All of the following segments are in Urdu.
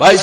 22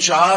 4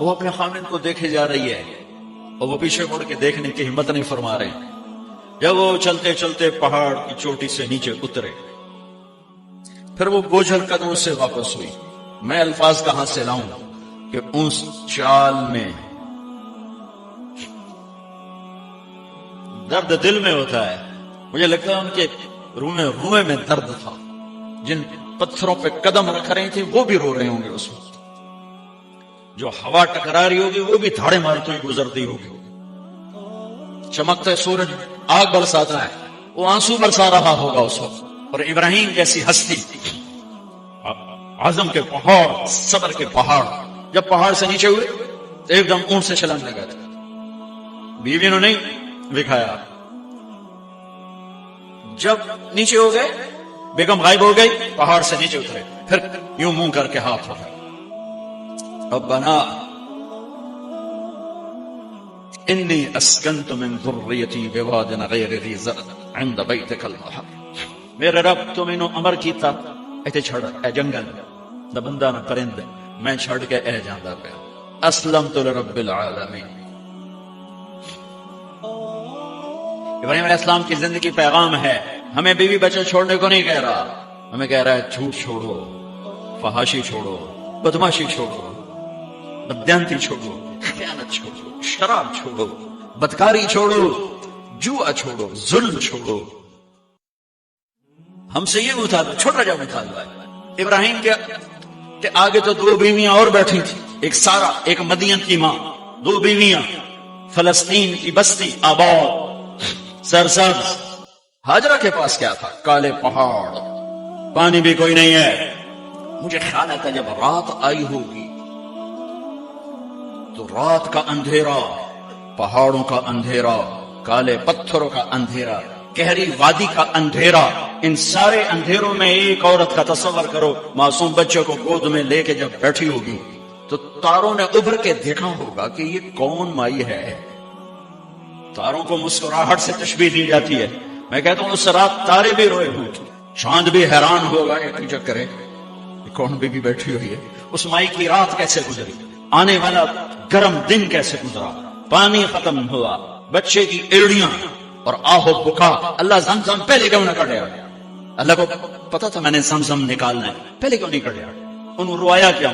وہ اپنے خامد کو دیکھے جا رہی ہے اور وہ پیچھے مڑ کے دیکھنے کی ہمت نہیں فرما رہے. جب وہ چلتے چلتے پہاڑ کی چوٹی سے نیچے اترے, پھر وہ بوجھل قدموں سے واپس ہوئی. میں الفاظ کہاں سے لاؤں کہ اس چال میں درد دل میں ہوتا ہے. مجھے لگتا ہے ان کے روئے میں درد تھا. جن پتھروں پہ قدم رکھ رہے تھے وہ بھی رو رہے ہوں گے اس وقت. جو ہوا ٹکرا رہی ہوگی وہ بھی دھاڑے مارتے ہوئی گزرتی ہوگی. چمکتے سورج آگ برساتا ہے, وہ آنسو برسا رہا ہوگا اس وقت. اور ابراہیم جیسی ہستی, عزم کے پہاڑ, صبر کے پہاڑ, جب پہاڑ سے نیچے ہوئے تو ایک دم اونٹ سے چھلانگ لگا تھا. بیوی نے نہیں دکھایا. جب نیچے ہو گئے, بیگم غائب ہو گئی, پہاڑ سے نیچے اترے, پھر یوں منہ کر کے ہاتھ اٹھائے, ربنا انی اسکنت من ذریتی بواد غیر ذی زرع عند بیتک المحرم. میرے رب تو مینوں امر کیتا ایتھے چھڑ اے جنگل نہ بندہ نہ پرند, میں چھڑ کے اے جاندا پیا. اسلمت لرب العالمین. ابراہیم علیہ السلام کی زندگی پیغام ہے. ہمیں بیوی بچے چھوڑنے کو نہیں کہہ رہا, ہمیں کہہ رہا ہے جھوٹ چھوڑو, فحاشی چھوڑو, بدماشی چھوڑو, بددیانتی چھوڑو, خیانت چھوڑو, شراب چھوڑو, بدکاری چھوڑو, جوا چھوڑو, ظلم چھوڑو. ہم سے یہ مطالبہ, چھوٹا جا مطالبہ ہے. ابراہیم کے آگے تو 2 بیویاں اور بیٹھی تھی, ایک سارا, ایک مدین کی ماں, 2 بیویاں, فلسطین کی بستی آباد سرسبز. ہاجرہ کے پاس کیا تھا؟ کالے پہاڑ, پانی بھی کوئی نہیں ہے. مجھے خیال آتا جب رات آئی ہوگی تو رات کا اندھیرا, پہاڑوں کا اندھیرا, کالے پتھروں کا اندھیرا, گہری وادی کا اندھیرا, ان سارے اندھیروں میں ایک عورت کا تصور کرو, معصوم بچے کو گود میں لے کے جب بیٹھی ہوگی تو تاروں نے ابھر کے دیکھا ہوگا کہ یہ کون مائی ہے. تاروں کو مسکراہٹ سے تشبیہ دی جاتی ہے. میں کہتا ہوں اس رات تارے بھی روئے ہوں, چاند بھی حیران ہوگا ایک چکر ہے کون بیوی بیٹھی ہوئی ہے. اس مائی کی رات کیسے گزری, آنے والا گرم دن کیسے گزرا, پانی ختم ہوا, بچے کی ایڑیاں اور آہو بکا. اللہ زمزم پہلے کیوں نہ کڑیا؟ اللہ کو پتا تھا میں نے زمزم نکالنا ہے, پہلے کیوں نہیں کڑیا؟ انہوں روایا کیا,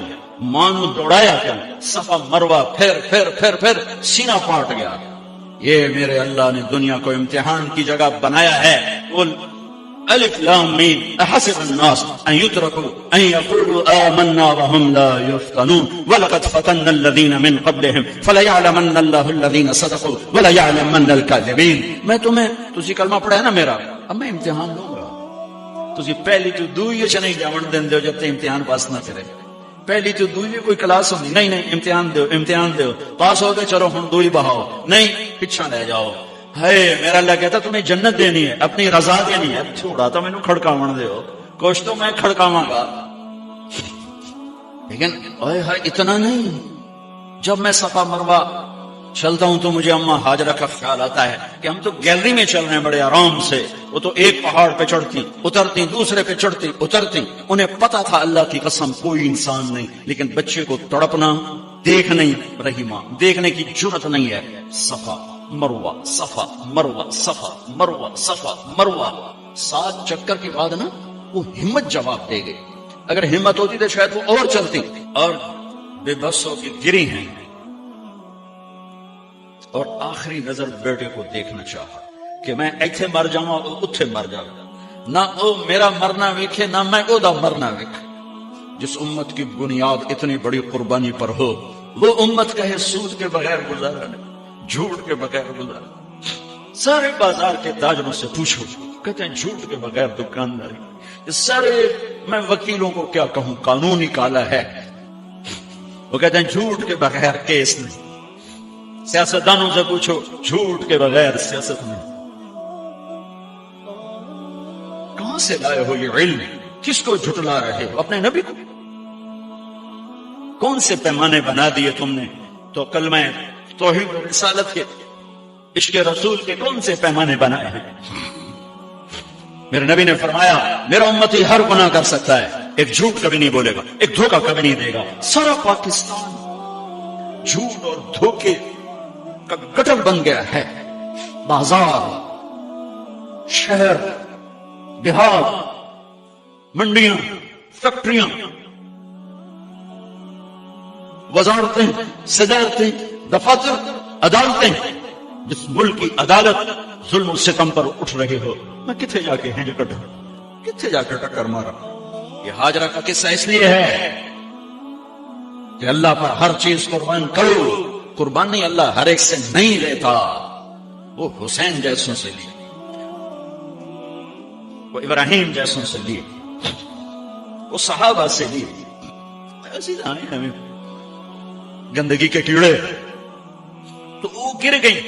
مانو دوڑایا کیا, صفا مروا پھر پھر پھر پھر سینہ پھاٹ گیا. یہ میرے اللہ نے دنیا کو امتحان کی جگہ بنایا ہے. قل الف لام میم احسب الناس ان يتركوا ان يقولوا آمنا وهم لا يفتنون ولقد فتنا الذين من قبلهم فليعلمن الله الذين صدقوا وليعلمن الكاذبين. میں تمہیں تسی کلمہ پڑھا ہے نا میرا, اب میں امتحان لوں گا. تسی پہلی تو دوئی چ نہیں جاون دیندے ہو جب تک امتحان پاس نہ کرے. پہلی تو دوئی کوئی کلاس ہوندی نہیں, نہیں امتحان دیو, امتحان دیو, پاس ہو گئے چلو ہن دوئی بہاؤ, نہیں پیچھے لے جاؤ. ہے میرا اللہ کہتا تمہیں جنت دینی ہے, اپنی رضا دینی ہے, تھوڑا تو مینوں کھڑکاون دیو, کوشش تو میں کھڑکاواں گا, لیکن اوئے ہائے اتنا نہیں. جب میں صفا مروا چلتا ہوں تو مجھے اماں ہاجرہ کا خیال آتا ہے کہ ہم تو گیلری میں چل رہے ہیں بڑے آرام سے. وہ تو ایک پہاڑ پہ چڑھتی اترتی, دوسرے پہ چڑھتی اترتی. انہیں پتا تھا اللہ کی قسم کوئی انسان نہیں, لیکن بچے کو تڑپنا دیکھ نہیں رہی ماں, دیکھنے کی جرت نہیں ہے. صفا مروہ, صفا مروہ, صفا مروہ, صفا مروہ, 7 چکر کے بعد نا وہ ہمت جواب دے گئی. اگر ہمت ہوتی تو شاید وہ اور چلتی. اور بے بس ہو کے گری ہیں اور آخری نظر بیٹے کو دیکھنا چاہا کہ میں ایتھے مر جاؤں اور اتھے مر جاؤں, نہ او میرا مرنا ویکھے نہ میں او دا مرنا ویکھ. جس امت کی بنیاد اتنی بڑی قربانی پر ہو وہ امت کہے سود کے بغیر گزارا نہیں, جھوٹ کے بغیر گزارا. سارے بازار کے تاجروں سے پوچھو, کہتے ہیں جھوٹ کے بغیر دکانداری. سارے میں وکیلوں کو کیا کہوں, قانون نکالا ہے, وہ کہتے ہیں جھوٹ کے بغیر کیس نہیں. سیاستدانوں سے پوچھو, جھوٹ کے بغیر سیاست نہیں. کہاں سے لائے ہو یہ علم؟ کس کو جھٹلا رہے ہو؟ اپنے نبی کو. کون سے پیمانے بنا دیے تم نے؟ تو کلمہ توحید و رسالت کے, عشق رسول کے کون سے پیمانے بنائے ہیں؟ میرے نبی نے فرمایا میرا امتی ہر گناہ کر سکتا ہے, ایک جھوٹ کبھی نہیں بولے گا, ایک دھوکہ کبھی نہیں دے گا. سارا پاکستان جھوٹ اور دھوکے کا گٹر بن گیا ہے. بازار، شہر، دیہات، منڈیاں، فیکٹریاں، وزارتیں، صدارتیں، دفاتر، عدالتیں، جس ملک کی عدالت ظلم و ستم پر اٹھ رہے ہو، میں کتنے جا کے ہیں جکڑ، کتنے جا کے ٹکر مارا. یہ ہاجرہ کا قصہ اس لیے ہے کہ اللہ پر ہر چیز قربان کرو. قربانی اللہ ہر ایک سے نہیں لیتا. وہ حسین جیسوں سے لی، وہ ابراہیم جیسوں سے لی، وہ صحابہ سے لی. ایسی آئے ہمیں گندگی کے کیڑے تو وہ گر گئی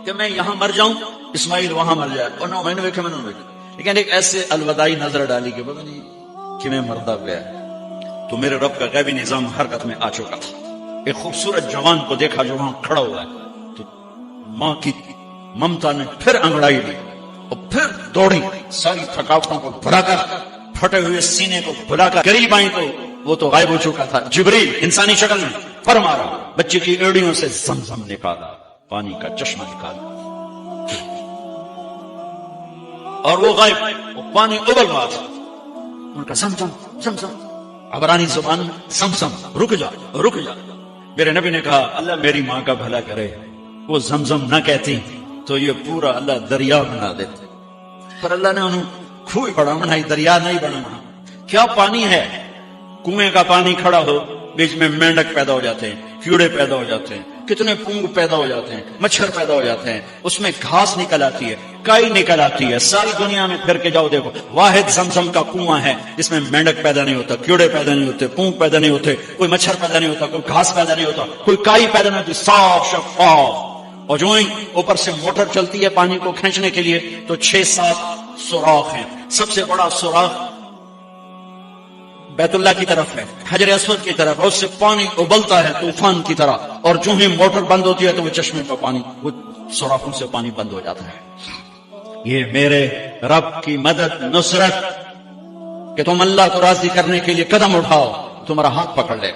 کہ میں یہاں مر جاؤں، اسماعیل وہاں مر جائے. اور نو میں نے دیکھا، میں نے دیکھا، لیکن ایک ایسے الوداعی نظر ڈالی کہ پتہ نہیں کہ میں مردہ گیا. تو میرے رب کا غیبی نظام حرکت میں آ چکا تھا. ایک خوبصورت جوان کو دیکھا جو وہاں کھڑا ہوا ہے، تو ماں کی ممتا نے پھر انگڑائی لی اور پھر دوڑی، ساری تھکاوٹوں کو بھلا کر، پھٹے ہوئے سینے کو بھلا کر قریب آئی تو وہ تو غائب ہو چکا تھا. جبریل انسانی شکل میں پر مارا، بچے کی ایڑیوں سے زمزم نکالا، پانی کا چشمہ نکالا، اور وہ غائب، وہ پانی ابل رہا تھا. ان کا زمزم زمزم، عبرانی زبان میں زمزم، رک جا رک جا. میرے نبی نے کہا اللہ میری ماں کا بھلا کرے، وہ زمزم نہ کہتی تو یہ پورا اللہ دریا بنا دیتے. پر اللہ نے انہوں کھوئی بڑا بنائی، دریا نہیں بنانا. کیا پانی ہے، کنویں کا پانی کھڑا ہو، بیچ میں مینڈک پیدا ہو جاتے ہیں، کیڑے پیدا ہو جاتے ہیں، کتنے پونگ پیدا ہو جاتے ہیں، مچھر پیدا ہو جاتے ہیں، اس میں گھاس نکل آتی ہے، کائی نکل آتی ہے. ساری دنیا میں پھر کے جاؤ دیکھو، واحد زمزم کا کنواں ہے جس میں مینڈک پیدا نہیں ہوتا، کیڑے پیدا نہیں ہوتے، پونگ پیدا نہیں ہوتے، کوئی مچھر پیدا نہیں ہوتا، کوئی گھاس پیدا نہیں ہوتا، کوئی کائی پیدا نہیں ہوتی، صاف شفاف. اور جو ہی اوپر سے موٹر چلتی ہے پانی کو کھینچنے کے لیے تو 6-7 سوراخ ہیں. سب سے بڑا سوراخ بیت اللہ کی طرف ہے، حجر اسود کی طرف، اور اس سے پانی ابلتا ہے طوفان کی طرح. اور جو ہی موٹر بند ہوتی ہے تو وہ چشمے کا پانی، وہ سوراخوں سے پانی بند ہو جاتا ہے. یہ میرے رب کی مدد، نصرت، کہ تم اللہ کو راضی کرنے کے لیے قدم اٹھاؤ، تمہارا ہاتھ پکڑ لے،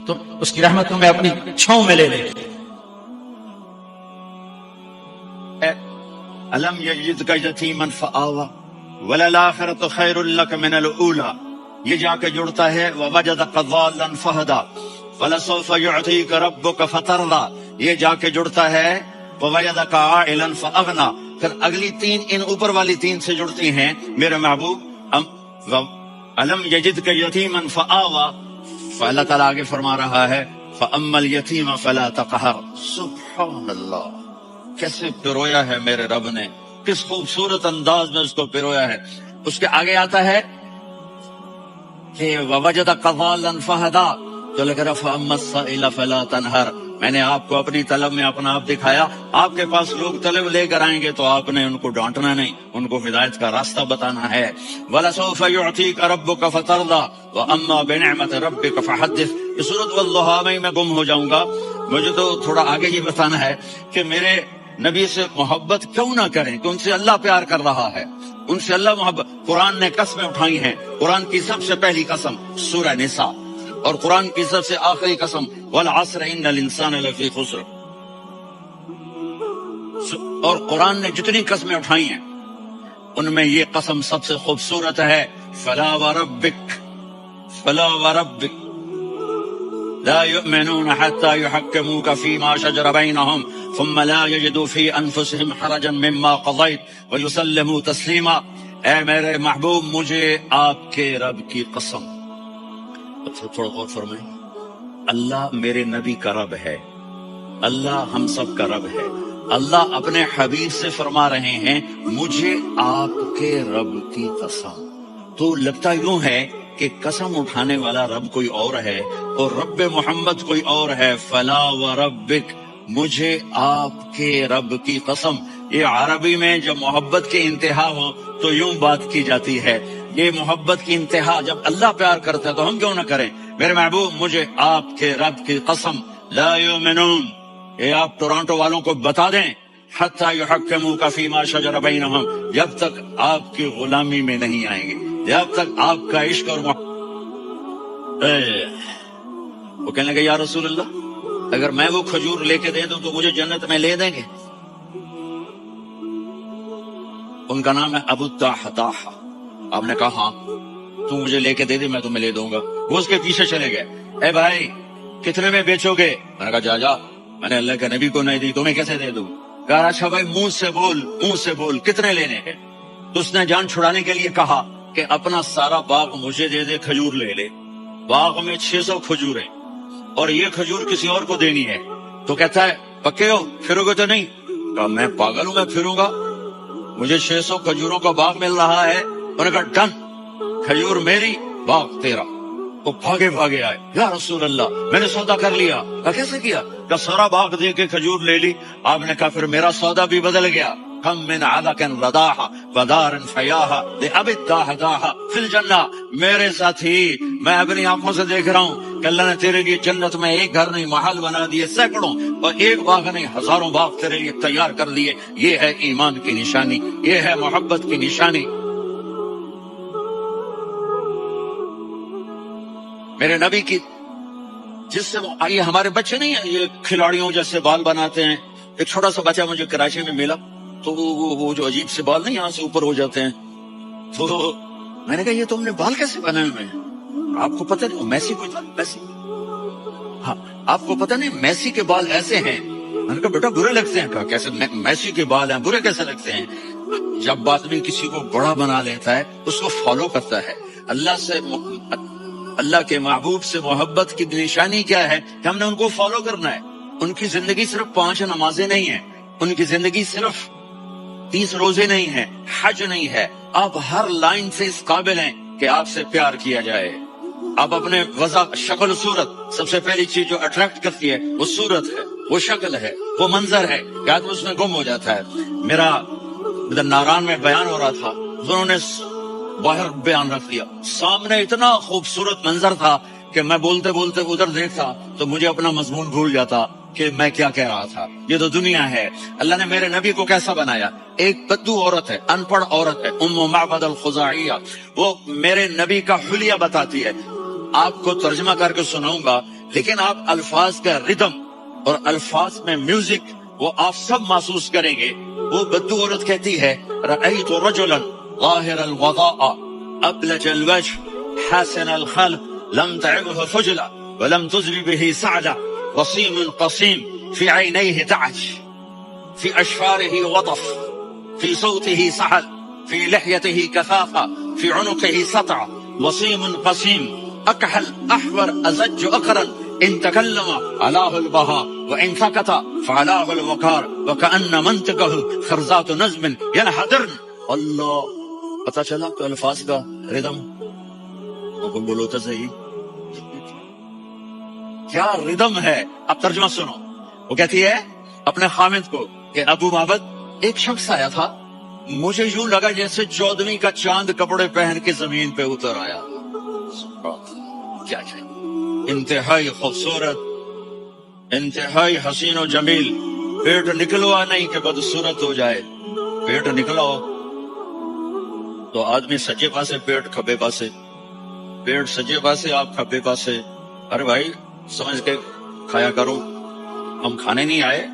تم اس کی رحمت تمہیں اپنی چھاؤں میں لے لے. ألم يجدك يتيما فآوى وللآخرة خير لك من الأولى. یہ جا کے جڑتا ہے ووجدك ضالا فهدى ولسوف يعطيك ربك فترضى. یہ جا کے جڑتا ہے ووجدك عائلا فأغنى. پھر اگلی تین ان اوپر والی تین سے جڑتی ہیں میرے محبوب. ألم يجدك يتيما فآوى. فاللہ تعالیٰ آگے فرما رہا ہے فأما اليتيم فلا تقهر. سبحان اللہ، کیسے پرویا ہے میرے رب نے، کس خوبصورت انداز میں اس کو پرویا ہے. اس کے آگے آتا ہے کہ وَوَجَدَكَ ضَالًّا فَهَدَىٰ. جو لکھ رہا فَأَمَّا السَّائِلَ فَلَا تَنْهَرْ. میں نے آپ کو اپنی طلب میں اپنا آپ دکھایا. آپ کے پاس لوگ طلب لے کر آئیں گے تو آپ نے ان کو ڈانٹنا نہیں، ان کو ہدایت کا راستہ بتانا ہے. وَلَسَوْفَ يُعْطِيكَ رَبُّكَ فَتَرْضَىٰ وَأَمَّا بِنِعْمَةِ رَبِّكَ فَحَدِّثْ. یہ سورۃ والضحیٰ میں گم ہو جاؤں گا. مجھے تو تھوڑا آگے یہ بتانا ہے کہ میرے نبی سے محبت کیوں نہ کریں، کہ ان سے اللہ پیار کر رہا ہے، ان سے اللہ محبت. قرآن نے قسمیں اٹھائی ہیں. قرآن کی سب سے پہلی قسم سورہ نساء، اور قرآن کی سب سے آخری قسم والعصر ان الانسان لفی خسر. اور قرآن نے جتنی قسمیں اٹھائی ہیں ان میں یہ قسم سب سے خوبصورت ہے. فلا وربک فلا وربک لا يؤمنون حتى يحكموك فيما شجر بينهم ثم لا يجدوا في انفسهم حرجا مما قضيت ويسلموا تسليما. اے میرے محبوب، مجھے آپ کے رب کی قسم. تھوڑا غور فرمائیں. اللہ میرے نبی کا رب ہے، اللہ ہم سب کا رب ہے. اللہ اپنے حبیب سے فرما رہے ہیں مجھے آپ کے رب کی قسم. تو لگتا یوں ہے کہ قسم اٹھانے والا رب کوئی اور ہے اور رب محمد کوئی اور ہے. فلا وربک، مجھے آپ کے رب کی قسم. یہ عربی میں جب محبت کی انتہا ہو تو یوں بات کی جاتی ہے. یہ محبت کی انتہا جب اللہ پیار کرتا ہے تو ہم کیوں نہ کریں. میرے محبوب، مجھے آپ کے رب کی قسم. لا یؤمنون، یہ آپ ٹورانٹو والوں کو بتا دیں، حتی یحکموک فیما شجر بینہم، جب تک آپ کی غلامی میں نہیں آئیں گے، جب تک آپ کا عشق اور وہ کہنے لگے یا رسول اللہ اگر میں وہ کھجور لے کے دے دوں تو مجھے جنت میں لے دیں گے؟ ان کا نام ہے ابو الطاحطاح. آپ نے کہا ہاں تو مجھے لے کے دے دے، میں تمہیں لے دوں گا. وہ اس کے پیچھے چلے گئے. اے بھائی کتنے میں بیچو گے؟ میں نے کہا جا میں نے اللہ کے نبی کو نہیں دی، تمہیں کیسے دے دوں؟ کہا اچھا بھائی منہ سے بول کتنے لینے ہیں؟ تو اس نے جان چھڑانے کے لیے کہا کہ اپنا سارا باغ مجھے دے دے، کھجور لے لے. باغ میں 600 کھجور ہیں اور یہ کھجور کسی اور کو دینی ہے. تو کہتا ہے پکے ہو، پھرو گے تو نہیں؟ کہا میں پاگل ہوں، میں پھروں گا؟ مجھے 600 کھجوروں کا باغ مل رہا ہے. انہوں نے کہا ڈن، کھجور میری باغ تیرا. وہ بھاگے آئے، یا رسول اللہ میں نے سودا کر لیا. کہا کیسے کیا؟ کہا سارا باغ دے کے کھجور لے لی. آپ نے کہا پھر میرا سودا بھی بدل گیا. کم من عدق رداح ودار فیاح لأبی الطاحطاح فی الجنہ. میرے ساتھی میں اپنی آنکھوں سے دیکھ رہا ہوں کہ اللہ نے تیرے لیے جنت میں ایک گھر نہیں محل بنا دیے سینکڑوں، اور ایک باغ نہیں ہزاروں باغ تیرے لیے تیار کر دیے. یہ ہے ایمان کی نشانی، یہ ہے محبت کی نشانی. میرے نبی کی جس سے یہ ہمارے بچے نہیں ہیں، یہ کھلاڑیوں جیسے بال بناتے ہیں. ایک چھوٹا سا بچہ مجھے کراچی میں ملا تو وہ جو عجیب سے بال نہیں یہاں سے اوپر ہو جاتے ہیں، تو میں نے کہا یہ تم نے بال کیسے بنائے ہوئے ہیں؟ آپ کو پتہ نہیں میسی کو میسی، ہاں آپ کو پتہ نہیں میسی کے بال ایسے ہیں؟ میں نے کہا بیٹا برے لگتے ہیں. کہا کیسے میسی کے بال ہیں برے کیسے لگتے ہیں؟ جب آدمی کسی کو بڑا بنا لیتا ہے اس کو فالو کرتا ہے. اللہ کے محبوب سے محبت کی نشانی کیا ہے کہ ہم نے ان کو فالو کرنا ہے. ان کی زندگی صرف 5 نمازیں نہیں ہیں، ان کی زندگی صرف 30 روزے نہیں ہیں، حج نہیں ہے. آپ ہر لائن سے اس قابل ہیں کہ آپ سے پیار کیا جائے. آپ اپنے وضع شکل صورت، سب سے پہلی چیز جو اٹریکٹ کرتی ہے وہ صورت ہے، وہ شکل ہے، وہ منظر ہے کہ آدمی اس میں گم ہو جاتا ہے. میرا ادھر ناران میں بیان ہو رہا تھا، انہوں نے باہر بیان رکھ دیا. سامنے اتنا خوبصورت منظر تھا کہ میں بولتے بولتے ادھر دیکھتا تو مجھے اپنا مضمون بھول جاتا کہ میں کیا کہہ رہا تھا. یہ تو دنیا ہے. اللہ نے میرے نبی کو کیسا بنایا؟ ایک بدو عورت ہے، ان پڑھ عورت ہے، ام معبد الخزاعیہ، وہ میرے نبی کا حلیہ بتاتی ہے. آپ کو ترجمہ کر کے سناؤں گا، لیکن آپ الفاظ کا ردم اور الفاظ میں میوزک وہ آپ سب محسوس کریں گے. وہ بدو عورت کہتی ہے رأیت رجلا ظاہر الوضاء ابلج الوجه حسن الخلق لم تعبه فجلا ولم تزر به سعدا وصيم قصيم في عينيه تعج في أشفاره وطف في صوته سحل في لحيته كثافة في عنقه سطع وصيم قصيم أكحل أحور أزج أقرن إن تكلم علاه البهاء وإن سكت فعلاه الوقار وكأن منطقه خرزات نظم ينحدرن. اللہ پتہ چلا تو الفاظ کا ردم. بولو تو صحیح کیا ردم ہے. اب ترجمہ سنو. وہ کہتی ہے اپنے خامد کو کہ ابو معبد ایک شخص آیا تھا، مجھے یوں لگا جیسے 14ویں کا چاند کپڑے پہن کے زمین پہ اتر آیا. کیا انتہائی خوبصورت، انتہائی حسین و جمیل. پیٹ نکلوا نہیں کہ بدصورت ہو جائے. پیٹ نکلاؤ تو آدمی سجے پاسے پیٹ کھبے پاسے، پیٹ سجے پاسے آپ کھبے پاسے. ارے بھائی سمجھ کے کھایا کرو. ہم کھانے نہیں آئے،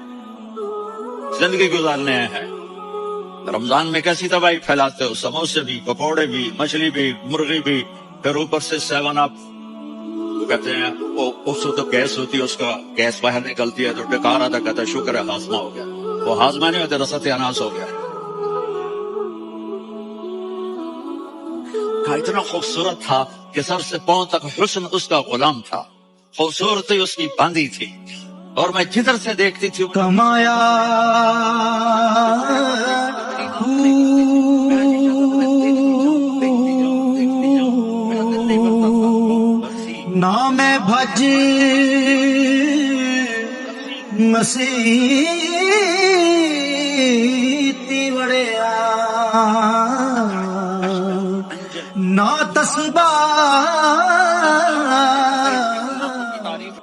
زندگی گزارنے آئے ہیں. رمضان میں کیسی تباہی پھیلاتے ہو، سموسے بھی، پکوڑے بھی، مچھلی بھی، مرغی بھی، پھر اوپر سے 7 اپ. کہتے ہیں وہ اس تو گیس ہوتی ہے، اس کا گیس باہر نکلتی ہے تو ٹکا رہا تھا، کہتا ہے شکر ہے ہاضمہ ہو گیا. وہ ہاضمہ نہیں ہوتا، رسط اناس ہو گیا. اتنا خوبصورت تھا کہ سر سے پاؤں تک حسن اس کا غلام تھا، خوبصورتی اس کی باندھی تھی، اور میں جدھر سے دیکھتی تھی کمایا نام بھج مسیح وڑیا نا تسبا.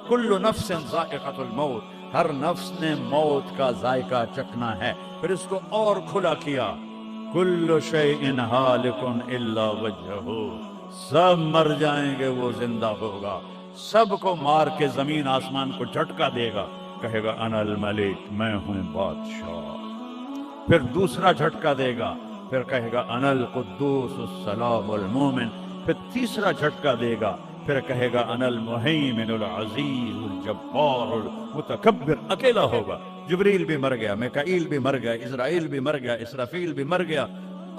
کل نفس ذائقۃ الموت، ہر نفس نے موت کا ذائقہ چکھنا ہے. پھر اس کو اور کھلا کیا، کل شیء ہالک الا وجہہ، سب مر جائیں گے وہ زندہ ہوگا، سب کو مار کے زمین آسمان کو جھٹکا دے گا, کہے گا انا الملک, میں ہوں بادشاہ. پھر دوسرا جھٹکا دے گا, پھر کہے گا انا القدوس السلام المومن. پھر تیسرا جھٹکا دے گا, پھر کہے گا انا المہیمن العزیز الجبار المتکبر. اکیلا ہوگا. جبریل بھی مر گیا, میکائیل بھی مر گیا, اسرائیل بھی مر گیا, اسرافیل بھی مر گیا,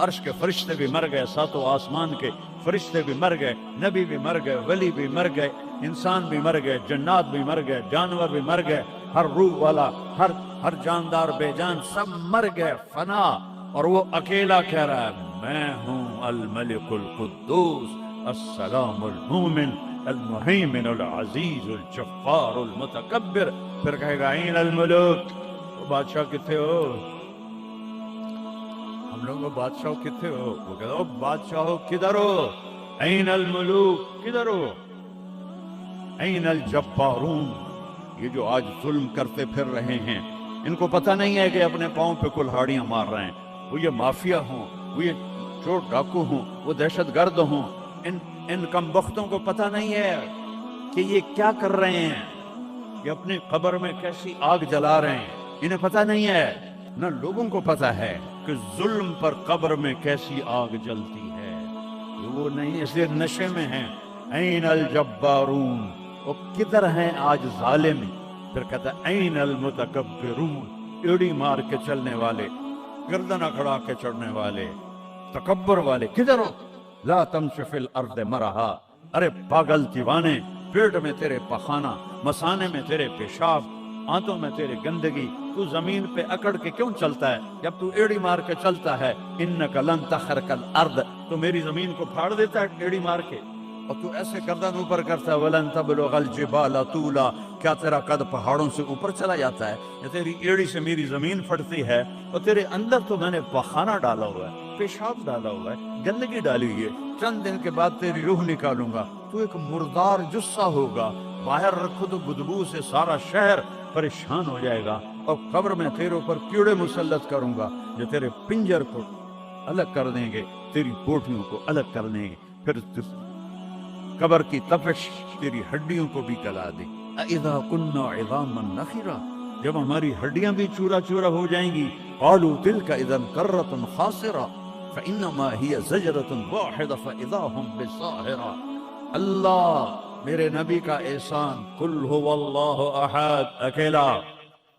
عرش کے فرشتے بھی مر گئے, ساتوں آسمان کے فرشتے بھی مر گئے, نبی بھی مر گئے, ولی بھی مر گئے, انسان بھی مر گئے, جنات بھی مر گئے, جانور بھی مر گئے, ہر روح والا, ہر جاندار بے جان سب مر گئے, فنا. اور وہ اکیلا کہہ رہا ہے میں ہوں الملک القدوس السلام المومن المہیمن العزیز الجبار المتکبر. پھر کہے گا این الملوک, بادشاہ کتنے ہو؟ ہم لوگ بادشاہ کتنے ہو؟ وہ کہتا ہو بادشاہ ہو کدھر ہو؟ این الملوک, کدھر ہو؟ این الجبارون, یہ جو آج ظلم کرتے پھر رہے ہیں, ان کو پتہ نہیں ہے کہ اپنے پاؤں پہ کلہاڑیاں مار رہے ہیں. وہ یہ مافیا ہوں, وہ یہ چور ڈاکو ہوں, وہ دہشت گرد ہوں, ان کم بختوں کو پتہ نہیں ہے کہ یہ کیا کر رہے ہیں, یہ اپنی قبر میں کیسی آگ جلا رہے ہیں. انہیں پتہ نہیں ہے, نہ لوگوں کو پتہ ہے کہ ظلم پر قبر میں کیسی آگ جلتی ہے. وہ نہیں, اس لیے نشے میں ہیں. این الجبارون, وہ کدھر ہیں آج ظالم؟ پھر کہتا ہے این المتکبرون, ایڑی مار کے چلنے والے, گردن اکھڑا کے چڑھنے والے, تکبر والے, کدھر ہو؟ لا تمش فی الارض مرحا, ارے پاگل دیوانے, پیٹ میں تیرے پخانہ, مسانے میں تیرے پیشاب, آنتوں میں تیرے گندگی, تو زمین پہ اکڑ کے کیوں چلتا ہے جب تو ایڑی مار کے چلتا ہے؟ انک لن تخرق الارض, تو میری زمین کو پھاڑ دیتا ہے ایڑی مار کے, اور تو ایسے گردن اوپر کرتا ہے. ولن تبلغ الجبال طولا, کیا تیرا قد پہاڑوں سے اوپر چلا جاتا ہے؟ یا تیری ایڑی سے میری زمین پھٹتی ہے؟ اور تیرے اندر تو میں نے پخانہ ڈالا ہوا ہے, پیشاب ڈالا ہوا ہے, گندگی ڈالی ہوئی ہے. چند دن کے بعد تیری روح نکالوں گا, تو ایک مردار جثہ ہوگا, باہر رکھو تو بدبو سے سارا شہر پریشان ہو جائے گا. اور قبر میں تیرے اوپر کیڑے مسلط کروں گا جو تیرے پنجر کو الگ کر دیں گے, تیری بوٹیوں کو الگ کر دیں گے. پھر قبر کی تپش تیری ہڈیوں کو بھی گلا دے. اذا كنا عظاما نخرا, جب ہماری ہڈیاں بھی چورا چورا ہو جائیں گی. قالوا تلك اذا كرة خاسرة فانما هي زجرة واحدة فاذا هم بالساهرة. اللہ میرے نبی کا احسان, قل هو اللہ احد, اکیلا.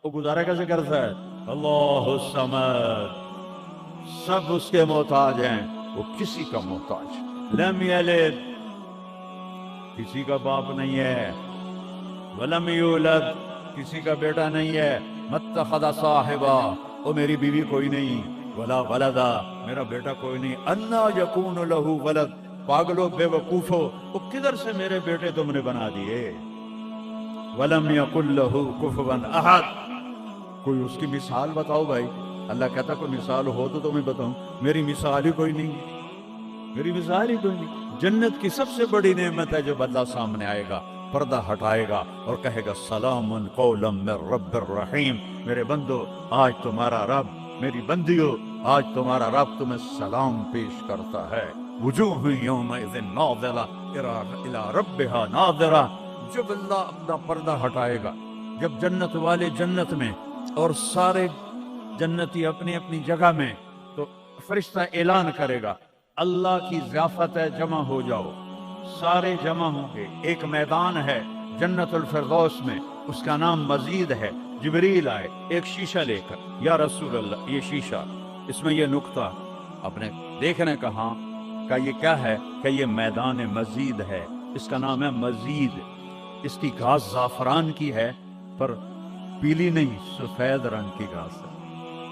وہ گزارا کیسے کرتا ہے؟ اللہ الصمد, سب اس کے محتاج ہیں, وہ کسی کا محتاج. لم یلد, کسی کا باپ نہیں ہے. ولم یولد, کسی کا بیٹا نہیں ہے. متخذ صاحبا, وہ میری بیوی کوئی نہیں. ولا ولدا, میرا بیٹا کوئی نہیں. انا یکون له ولد, پاگلو بے وقوفو, وہ کدھر سے میرے بیٹے تم نے بنا دیے. ولم یکن له کفوا احد, کوئی اس کی مثال بتاؤ بھائی. اللہ کہتا کوئی مثال ہو تو تمہیں بتاؤں, میری مثال ہی کوئی نہیں, میری مثال ہی کوئی نہیں. جنت کی سب سے بڑی نعمت ہے جب اللہ سامنے آئے گا, پردہ ہٹائے گا اور کہے گا سلام قولا من رب الرحیم. میرے بندو آج تمہارا رب, میری بندیو آج تمہارا رب تمہیں سلام پیش کرتا ہے. وجوہ یومئذ ناظرہ الی ربہا ناظرہ. جب اللہ اپنا پردہ ہٹائے گا, جب جنت والے جنت میں اور سارے جنتی اپنی اپنی جگہ میں, تو فرشتہ اعلان کرے گا اللہ کی ضیافت ہے, جمع ہو جاؤ. سارے جمع ہوں گے. ایک میدان ہے جنت الفردوس میں, اس کا نام مزید ہے. جبریل آئے ایک شیشہ لے کر, یا رسول اللہ یہ شیشہ, اس میں یہ نقطہ, اپنے دیکھنے کہاں کا یہ کیا ہے کہ یہ میدان مزید ہے, اس کا نام ہے مزید. اس کی گھاس زعفران کی ہے پر پیلی نہیں, سفید رنگ کی گھاس ہے,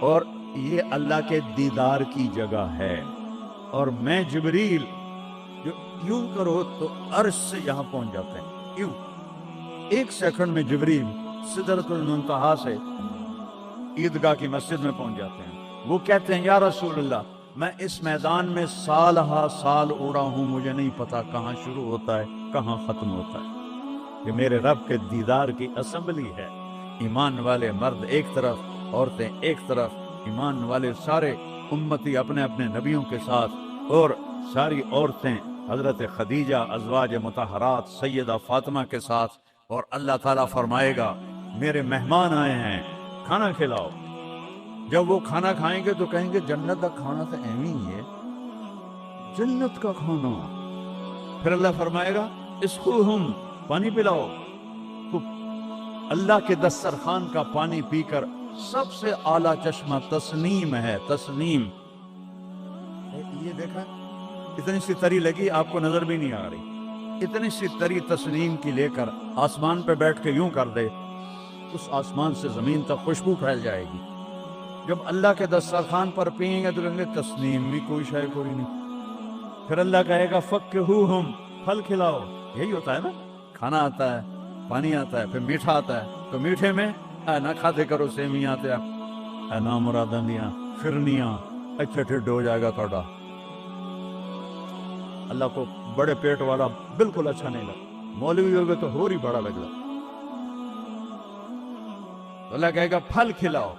اور یہ اللہ کے دیدار کی جگہ ہے. اور میں جبریل جو یوں کرو تو عرش سے یہاں پہنچ جاتے ہیں, یوں ایک سیکنڈ میں جبریل سدرۃ المنتہا سے عیدگاہ کی مسجد میں پہنچ جاتے ہیں. وہ کہتے ہیں یا رسول اللہ میں اس میدان میں سال ہا سال اڑا ہوں, مجھے نہیں پتا کہاں شروع ہوتا ہے کہاں ختم ہوتا ہے. یہ میرے رب کے دیدار کی اسمبلی ہے. ایمان والے مرد ایک طرف, عورتیں ایک طرف, ایمان والے سارے امتی اپنے اپنے نبیوں کے ساتھ, اور ساری عورتیں حضرت خدیجہ ازواج مطہرات سیدہ فاطمہ کے ساتھ، اور اللہ تعالیٰ فرمائے گا میرے مہمان آئے ہیں کھانا کھلاؤ۔ جب وہ کھانا کھائیں گے تو کہیں گے جنت کا کھانا تو ایویں ہی ہے، جنت کا کھانا۔ پھر اللہ فرمائے گا اسقوہم، پانی پلاؤ۔ تو اللہ کے دسترخوان کا پانی پی کر سب سے اعلیٰ چشمہ تسنیم ہے، تسنیم۔ یہ دیکھا اتنی سی تری لگی، آپ کو نظر بھی نہیں آ رہی، اتنی سی تری تسنیم کی لے کر آسمان پہ بیٹھ کے یوں کر دے، اس آسمان سے زمین تک خوشبو پھیل جائے گی۔ جب اللہ کے دسترخوان پر پئیں گے تو کہیں گے تسنیم بھی کوئی شے کوئی نہیں۔ پھر اللہ کہے گا فکہوہم، پھل کھلاؤ۔ یہی ہوتا ہے نا، کھانا آتا ہے، پانی آتا ہے، پھر میٹھا آتا ہے، تو میٹھے میں نہ کھاتے کرو سیویاں تے نہ مراداں دیاں فرنیاں، اچھا ٹھڈ ہو جائے گا تھوڑا۔ اللہ کو بڑے پیٹ والا بالکل اچھا نہیں لگا، مولوی ہوگے تو اور ہی بڑا لگا۔ اللہ کہے گا پھل کھلاؤ،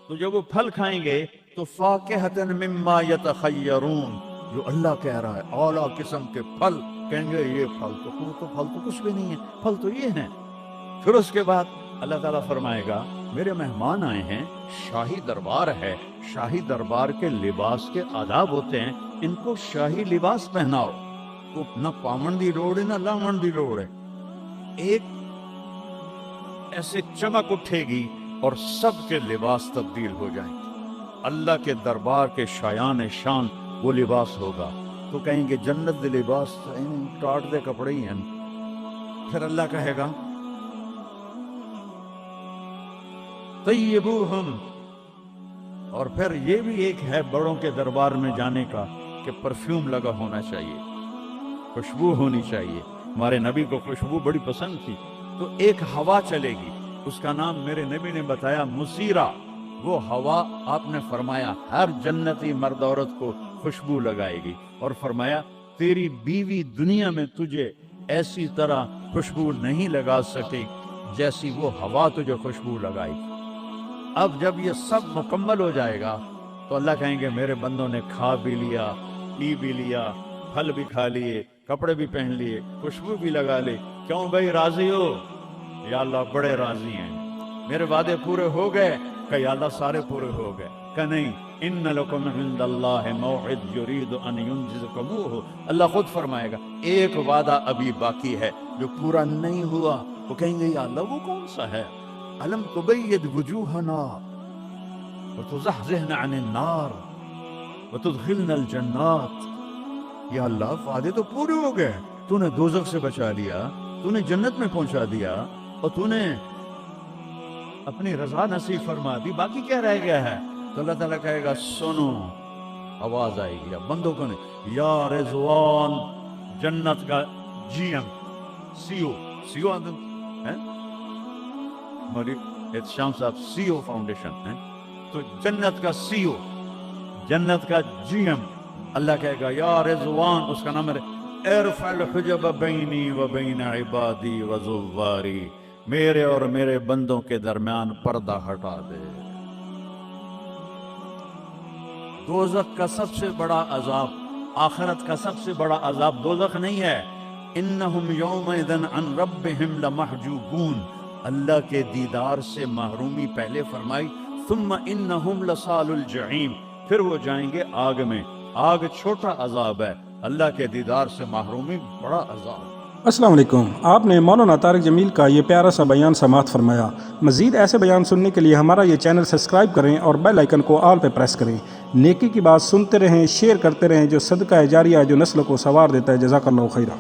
تو جب وہ پھل کھائیں گے تو فاکہۃ مما یتخیرون، جو اللہ کہہ رہا ہے اعلیٰ قسم کے پھل، کہیں گے یہ پھل تو کچھ بھی نہیں ہے، پھل تو یہ ہیں۔ پھر اس کے بعد اللہ تعالیٰ فرمائے گا میرے مہمان آئے ہیں، شاہی دربار ہے، شاہی دربار کے لباس کے آداب ہوتے ہیں، ان کو شاہی لباس پہناؤ۔ تو نہ پامن دی لوڑ ہے نہ لامن دی لوڑ ہے، ایک ایسے چمک اٹھے گی اور سب کے لباس تبدیل ہو جائیں گے۔ اللہ کے دربار کے شایان شان وہ لباس ہوگا، تو کہیں گے جنت دے لباس ٹاٹ دے کپڑے ہی ہیں۔ پھر اللہ کہے گا طیبوہم، اور پھر یہ بھی ایک ہے بڑوں کے دربار میں جانے کا کہ پرفیوم لگا ہونا چاہیے، خوشبو ہونی چاہیے۔ ہمارے نبی کو خوشبو بڑی پسند تھی، تو ایک ہوا چلے گی، اس کا نام میرے نبی نے بتایا مسیرہ۔ وہ ہوا آپ نے فرمایا ہر جنتی مرد عورت کو خوشبو لگائے گی، اور فرمایا تیری بیوی دنیا میں تجھے ایسی طرح خوشبو نہیں لگا سکی جیسی وہ ہوا تجھے خوشبو لگائی۔ اب جب یہ سب مکمل ہو جائے گا تو اللہ کہیں گے میرے بندوں نے کھا بھی لیا، پی بھی لیا، پھل بھی کھا لیے، کپڑے بھی پہن لیے، خوشبو بھی لگا لی، کیوں بھائی راضی ہو؟ یا اللہ بڑے راضی ہیں، میرے وعدے پورے ہو گئے؟ کہ یا اللہ سارے پورے ہو گئے؟ کہ نہیں، ان لکم عند اللہ موعد یرید ان ینجزکموہ، اللہ خود فرمائے گا ایک وعدہ ابھی باقی ہے جو پورا نہیں ہوا۔ وہ کہیں گے یا اللہ وہ کون سا ہے؟ الم تبید وجوہنا وتزحزحنا عن النار وتدخلنا الجنات۔ یا اللہ وعدے تو پورے ہو گئے، تو نے دوزخ سے بچا لیا، تو نے جنت میں پہنچا دیا، اور تو نے اپنی رضا نصیب فرما دی، باقی کیا رہ گیا ہے؟ تو اللہ تعالیٰ کہے گا سنو، آواز آئے گی اب بندوں کو نہیں، یا رضوان، جنت کا جی ایم، سی او ہماری احتشام صاحب سی او فاؤنڈیشن ہے، تو جنت کا سی او، جنت کا جی ایم، اللہ کہے گا یا رضوان، اس کا نام ہے ارفع الحجب بینی و بین عبادی و زواری، میرے اور میرے بندوں کے درمیان پردہ ہٹا دے۔ دوزخ کا سب سے بڑا عذاب، آخرت کا سب سے بڑا عذاب دوزخ نہیں ہے، انہم یومئذ عن ربہم لمحجوبون، اللہ کے دیدار سے محرومی پہلے فرمائی، ثم انہم لصال الجحیم، پھر وہ جائیں گے آگ میں۔ آگ چھوٹا عذاب ہے، اللہ کے دیدار سے محرومی بڑا عذاب ہے۔ السلام علیکم، آپ نے مولانا طارق جمیل کا یہ پیارا سا بیان سماعت فرمایا۔ مزید ایسے بیان سننے کے لیے ہمارا یہ چینل سبسکرائب کریں اور بیل آئیکن کو آل پہ پریس کریں۔ نیکی کی بات سنتے رہیں، شیئر کرتے رہیں، جو صدقہ جاریہ جو نسل کو سنوار دیتا ہے۔ جزاک اللہ خیرہ۔